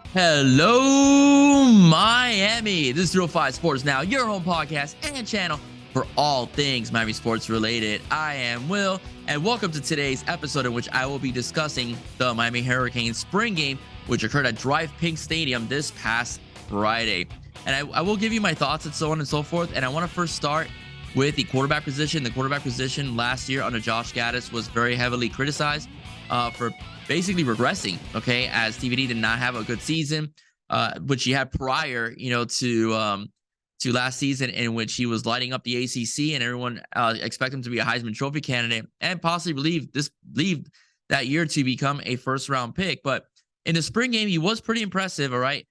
Hello, Miami. This is 05 Sports Now, your home podcast and channel for all things Miami sports related. I am Will, and welcome to today's episode in which I will be discussing the Miami Hurricanes spring game, which occurred at Drive Pink Stadium this past Friday. And I will give you my thoughts and so on and so forth. And I want to first start with the quarterback position. The quarterback position last year under Josh Gaddis was very heavily criticized for basically regressing, okay, as TVD did not have a good season, which he had prior, to last season, in which he was lighting up the ACC, and everyone expect him to be a Heisman Trophy candidate and possibly believed that year to become a first-round pick. But in the spring game, he was pretty impressive, all right?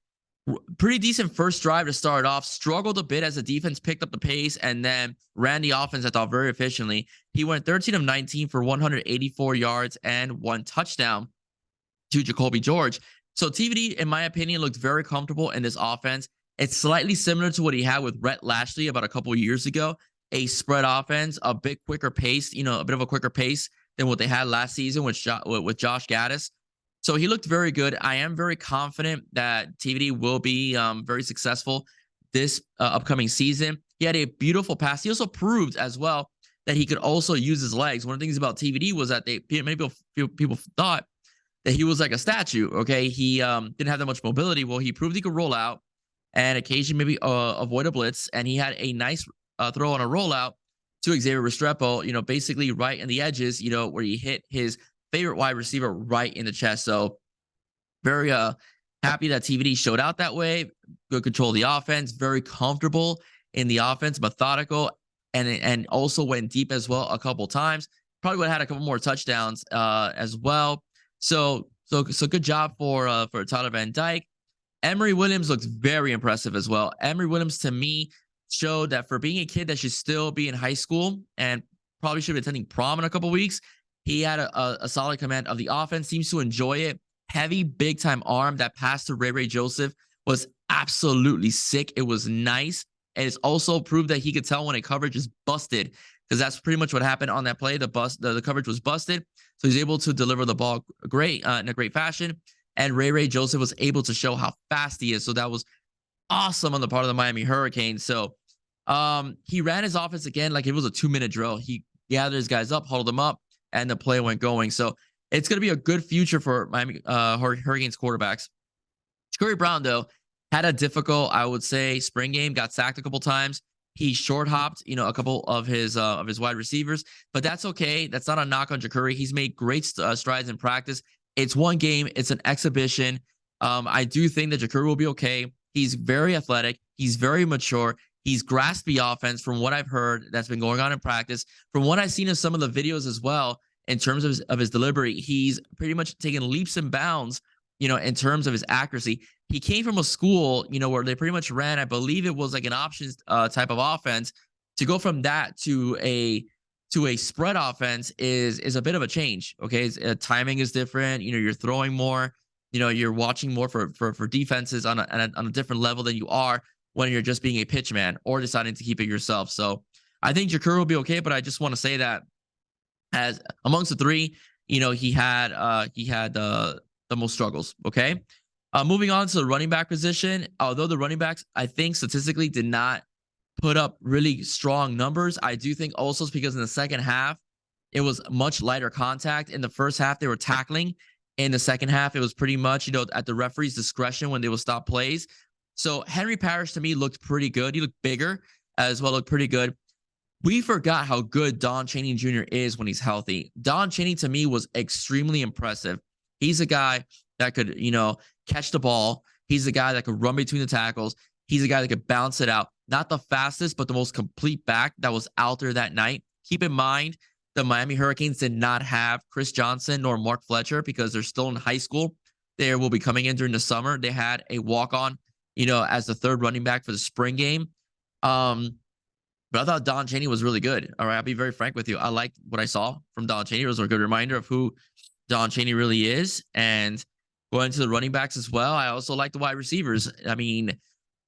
Pretty decent first drive to start off, struggled a bit as the defense picked up the pace and then ran the offense, I thought, very efficiently. He went 13 of 19 for 184 yards and 1 touchdown to Jacoby George. So TVD, in my opinion, looked very comfortable in this offense. It's slightly similar to what he had with Rhett Lashley about a couple of years ago, a spread offense, a bit quicker pace, a bit of a quicker pace than what they had last season with Josh Gaddis. So he looked very good. I am very confident that TVD will be very successful this upcoming season. He had a beautiful pass. He also proved as well that he could also use his legs. One of the things about TVD was that many people thought that he was like a statue. Okay, he didn't have that much mobility. Well, he proved he could roll out and occasionally maybe avoid a blitz. And he had a nice throw on a rollout to Xavier Restrepo. Basically right in the edges. Where he hit his favorite wide receiver right in the chest. So very happy that TVD showed out that way. Good control of the offense, very comfortable in the offense, methodical, and also went deep as well a couple times. Probably would have had a couple more touchdowns as well. So good job for Tyler Van Dyke. Emory Williams looks very impressive as well. Emory Williams, to me, showed that for being a kid that should still be in high school and probably should be attending prom in a couple weeks, he had a solid command of the offense, seems to enjoy it. Heavy, big-time arm. That pass to Ray Joseph was absolutely sick. It was nice. And it's also proved that he could tell when a coverage is busted, because that's pretty much what happened on that play. The coverage was busted, so he's able to deliver the ball in a great fashion. And Ray Joseph was able to show how fast he is. So that was awesome on the part of the Miami Hurricanes. So he ran his offense again like it was a 2-minute drill. He gathered his guys up, huddled them up, and the play went going. So it's going to be a good future for Miami Hurricanes quarterbacks. Scurry Brown, though, had a difficult, I would say, spring game. Got sacked a couple times. He short hopped, a couple of his wide receivers, but that's okay. That's not a knock on Jacurri. He's made great strides in practice. It's one game. It's an exhibition. I do think that Jacurri will be okay. He's very athletic. He's very mature. He's grasped the offense from what I've heard that's been going on in practice. From what I've seen in some of the videos as well, in terms of his delivery, he's pretty much taken leaps and bounds, in terms of his accuracy. He came from a school, where they pretty much ran, I believe it was like an options type of offense. To go from that to a spread offense is a bit of a change. Okay, timing is different. You're throwing more. You're watching more for defenses on a different level than you are when you're just being a pitch man or deciding to keep it yourself. So I think Jacurri will be okay, but I just want to say that as amongst the three, he had the most struggles. Okay. Moving on to the running back position, although the running backs, I think statistically did not put up really strong numbers. I do think also it's because in the second half, it was much lighter contact. In the first half, they were tackling. In the second half, it was pretty much, at the referee's discretion when they will stop plays. So Henry Parrish, to me, looked pretty good. He looked bigger as well, looked pretty good. We forgot how good Don Chaney Jr. is when he's healthy. Don Chaney, to me, was extremely impressive. He's a guy that could, catch the ball. He's a guy that could run between the tackles. He's a guy that could bounce it out. Not the fastest, but the most complete back that was out there that night. Keep in mind, the Miami Hurricanes did not have Chris Johnson nor Mark Fletcher because they're still in high school. They will be coming in during the summer. They had a walk-on, as the third running back for the spring game. But I thought Don Chaney was really good. All right, I'll be very frank with you. I liked what I saw from Don Chaney. It was a good reminder of who Don Chaney really is. And going to the running backs as well, I also like the wide receivers. I mean,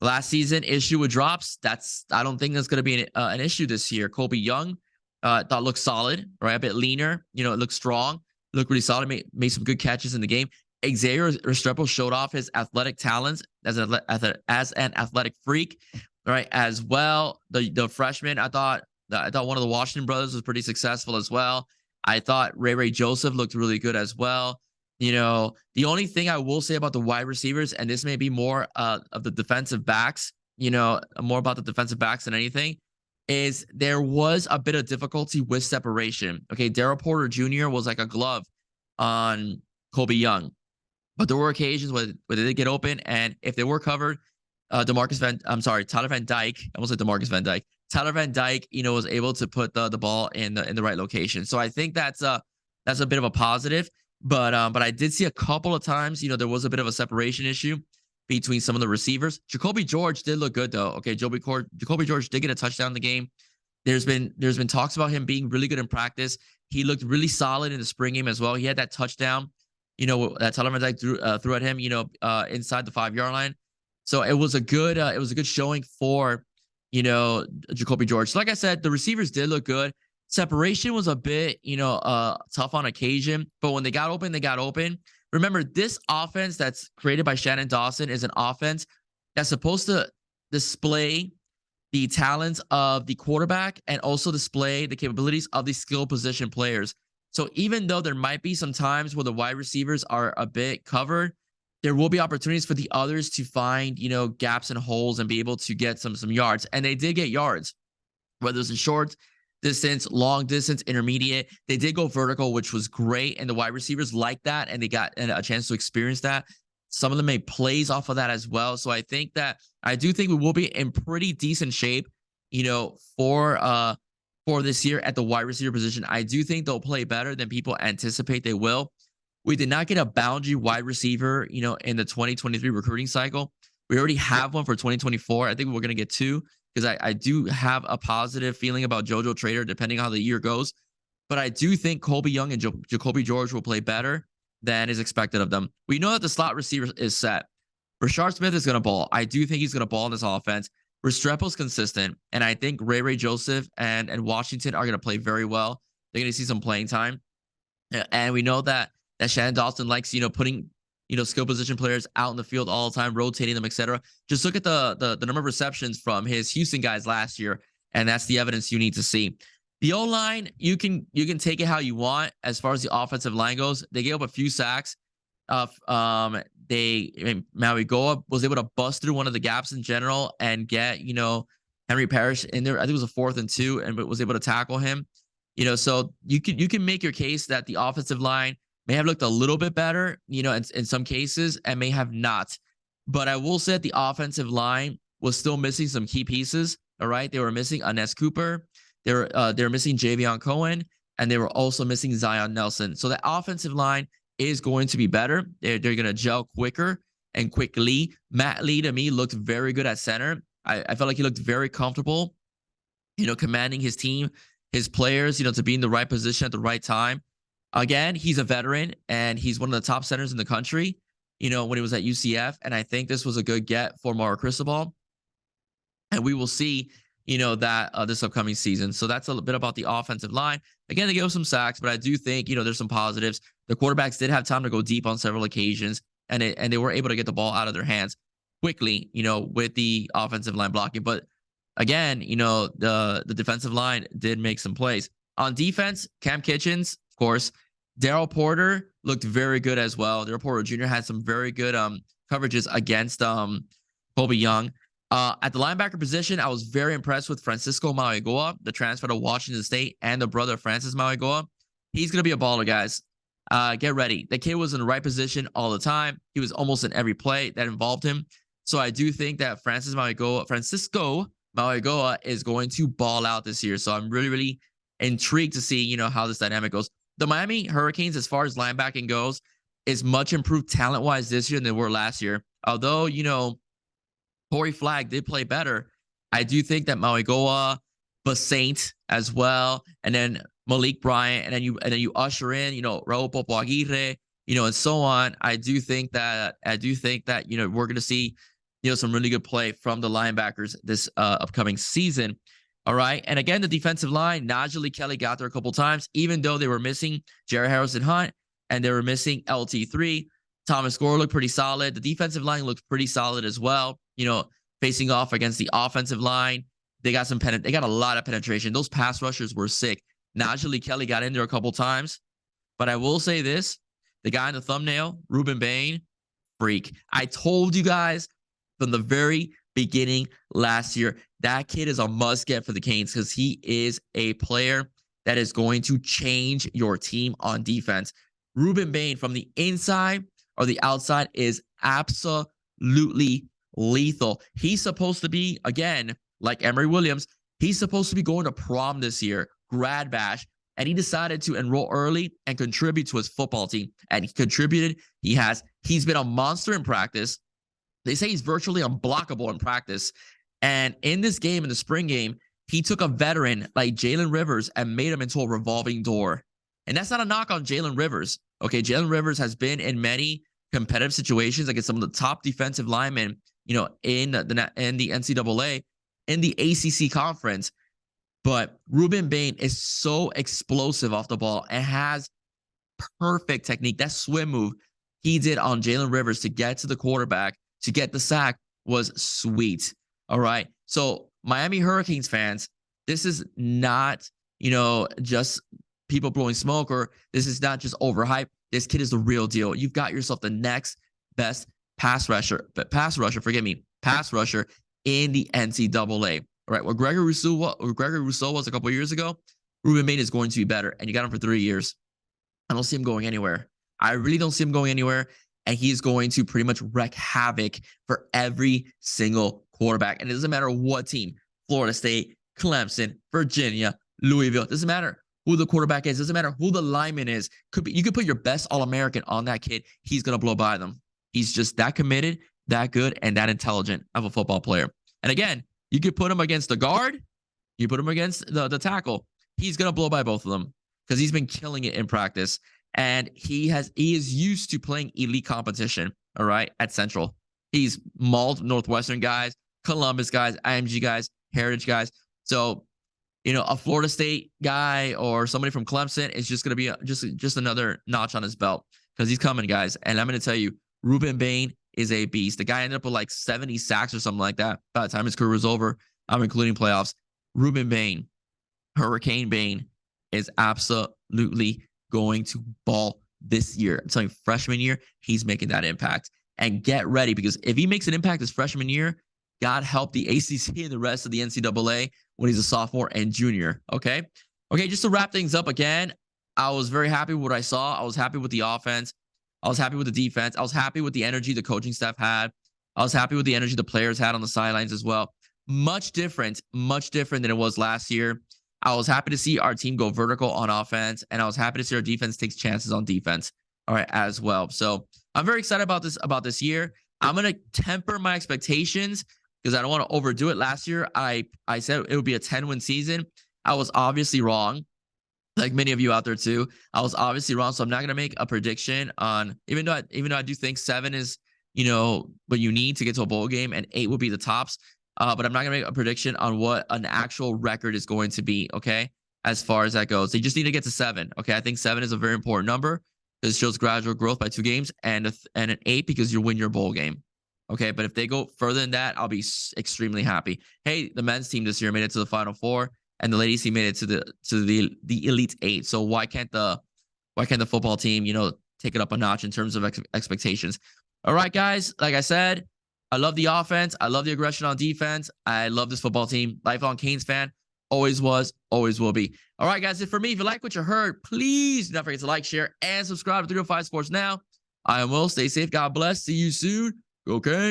last season, issue with drops. I don't think that's going to be an issue this year. Colby Young, thought looked solid, right? A bit leaner. It looked strong. Looked really solid. Made some good catches in the game. Xavier Restrepo showed off his athletic talents as an athletic freak, right? As well, the freshman, I thought one of the Washington brothers was pretty successful as well. I thought Ray Joseph looked really good as well. The only thing I will say about the wide receivers, and this may be more of the defensive backs, more about the defensive backs than anything, is there was a bit of difficulty with separation. Okay, Daryl Porter Jr. was like a glove on Colby Young. But there were occasions where they did get open, and if they were covered, Tyler Van Dyke. I almost said DeMarcus Van Dyke. Tyler Van Dyke, was able to put the ball in the right location. So I think that's a bit of a positive. But I did see a couple of times, there was a bit of a separation issue between some of the receivers. Jacoby George did look good though. Okay, Jacoby George did get a touchdown in the game. There's been talks about him being really good in practice. He looked really solid in the spring game as well. He had that touchdown, that Tyler Van Dyke threw at him, inside the 5-yard line. So it was a good showing for, Jacoby George. So like I said, the receivers did look good. Separation was a bit, tough on occasion, but when they got open, they got open. Remember, this offense that's created by Shannon Dawson is an offense that's supposed to display the talents of the quarterback and also display the capabilities of the skill position players. So even though there might be some times where the wide receivers are a bit covered, there will be opportunities for the others to find, gaps and holes and be able to get some yards. And they did get yards, whether it's in short distance, long distance, intermediate. They did go vertical, which was great. And the wide receivers liked that, and they got a chance to experience that. Some of them made plays off of that as well. So I do think we will be in pretty decent shape, for this year at the wide receiver position. I do think they'll play better than people anticipate they will. We did not get a boundary wide receiver, in the 2023 recruiting cycle. We already have one for 2024. I think we're going to get two, because I do have a positive feeling about JoJo Trader, depending on how the year goes. But I do think Colby Young and Jacoby George will play better than is expected of them. We know that the slot receiver is set. Rashard Smith is going to ball. I do think he's going to ball in this offense. Restrepo's consistent, and I think Ray Joseph and Washington are going to play very well. They're going to see some playing time. And we know that Shannon Dawson likes, putting, skill position players out in the field all the time, rotating them, etc. Just look at the number of receptions from his Houston guys last year, and that's the evidence you need to see. The O-line, you can take it how you want as far as the offensive line goes. They gave up a few sacks. Maui Goa was able to bust through one of the gaps in general and get, Henry Parrish in there. I think it was a 4th and 2, and was able to tackle him. So you can make your case that the offensive line may have looked a little bit better, in some cases, and may have not. But I will say that the offensive line was still missing some key pieces. All right, they were missing Anez Cooper. They were missing Javion Cohen, and they were also missing Zion Nelson. So the offensive line is going to be better. They're going to gel quicker and quickly. Matt Lee, to me, looked very good at center. I felt like he looked very comfortable, commanding his team, his players, to be in the right position at the right time. Again, he's a veteran, and he's one of the top centers in the country, when he was at UCF. And I think this was a good get for Mauro Cristobal. And we will see, that this upcoming season. So that's a bit about the offensive line. Again, they gave some sacks, but I do think, there's some positives. The quarterbacks did have time to go deep on several occasions, and they were able to get the ball out of their hands quickly, with the offensive line blocking. But again, the defensive line did make some plays. On defense, Cam Kitchens, of course. Daryl Porter looked very good as well. Daryl Porter Jr. had some very good coverages against Colby Young. At the linebacker position, I was very impressed with Francisco Mauigoa, the transfer to Washington State, and the brother of Francis Mauigoa. He's going to be a baller, guys. Get ready. The kid was in the right position all the time. He was almost in every play that involved him. So I do think that Francisco Mauigoa is going to ball out this year. So I'm really, really intrigued to see, how this dynamic goes. The Miami Hurricanes, as far as linebacking goes, is much improved talent-wise this year than they were last year. Although, Corey Flagg did play better, I do think that Mauigoa, Basaint as well, and then Malik Bryant, and then you usher in, Raul Popo Aguirre, and so on. I do think that we're going to see, some really good play from the linebackers this upcoming season. All right. And again, the defensive line, Najee Kelly got there a couple times, even though they were missing Jared Harrison Hunt and they were missing LT3. Thomas Gore looked pretty solid. The defensive line looked pretty solid as well. Facing off against the offensive line, they got they got a lot of penetration. Those pass rushers were sick. Najee Kelly got in there a couple times, but I will say this: the guy in the thumbnail, Ruben Bain, freak. I told you guys from the very beginning last year, that kid is a must get for the Canes because he is a player that is going to change your team on defense. Ruben Bain from the inside or the outside is absolutely lethal. He's supposed to be, again, like Emory Williams, he's supposed to be going to prom this year, grad bash, and he decided to enroll early and contribute to his football team. And he contributed. He's been a monster in practice. They say he's virtually unblockable in practice. And in this game, in the spring game, he took a veteran like Jalen Rivers and made him into a revolving door. And that's not a knock on Jalen Rivers. Okay, Jalen Rivers has been in many competitive situations against some of the top defensive linemen, in the NCAA, in the ACC conference. But Ruben Bain is so explosive off the ball and has perfect technique. That swim move he did on Jalen Rivers to get to the quarterback, to get the sack, was sweet. All right. So Miami Hurricanes fans, this is not, just people blowing smoke, or this is not just overhyped. This kid is the real deal. You've got yourself the next best pass rusher in the NCAA. All right. What Gregory Rousseau was a couple of years ago, Ruben Bain is going to be better, and you got him for 3 years. I don't see him going anywhere. I really don't see him going anywhere, and he's going to pretty much wreak havoc for every single quarterback. And it doesn't matter what team, Florida State, Clemson, Virginia, Louisville, doesn't matter who the quarterback is, doesn't matter who the lineman is. You could put your best All-American on that kid. He's going to blow by them. He's just that committed, that good, and that intelligent of a football player. And again, you could put him against the guard, you put him against the tackle. He's going to blow by both of them because he's been killing it in practice. And he is used to playing elite competition, all right, at Central. He's mauled Northwestern guys, Columbus guys, IMG guys, Heritage guys. So, a Florida State guy or somebody from Clemson is just going to be just another notch on his belt because he's coming, guys. And I'm going to tell you, Ruben Bain is a beast. The guy ended up with like 70 sacks or something like that by the time his career was over. I'm including playoffs. Ruben Bain, Hurricane Bain, is absolutely going to ball this year. I'm telling you, freshman year, he's making that impact. And get ready, because if he makes an impact his freshman year, God help the ACC and the rest of the NCAA when he's a sophomore and junior. Okay, just to wrap things up again, I was very happy with what I saw. I was happy with the offense. I was happy with the defense. I was happy with the energy the coaching staff had. I was happy with the energy the players had on the sidelines as well. Much different than it was last year. I was happy to see our team go vertical on offense, and I was happy to see our defense take chances on defense, all right, as well. So I'm very excited about this year. I'm going to temper my expectations because I don't want to overdo it. Last year, I said it would be a 10-win season. I was obviously wrong, like many of you out there too. I was obviously wrong, so I'm not going to make a prediction on, even though I do think 7 is, what you need to get to a bowl game, and 8 would be the tops. But I'm not going to make a prediction on what an actual record is going to be, okay, as far as that goes. They just need to get to 7, okay? I think 7 is a very important number because it shows gradual growth by 2 games, and an 8 because you win your bowl game, okay? But if they go further than that, I'll be extremely happy. Hey, the men's team this year made it to the Final Four, and the ladies team made it to the Elite 8. So why can't the football team, take it up a notch in terms of expectations? All right, guys, like I said, I love the offense. I love the aggression on defense. I love this football team. Lifelong Canes fan. Always was, always will be. All right, guys, for me, if you like what you heard, please do not forget to like, share, and subscribe to 305 Sports Now. I am Will. Stay safe. God bless. See you soon. Go Canes.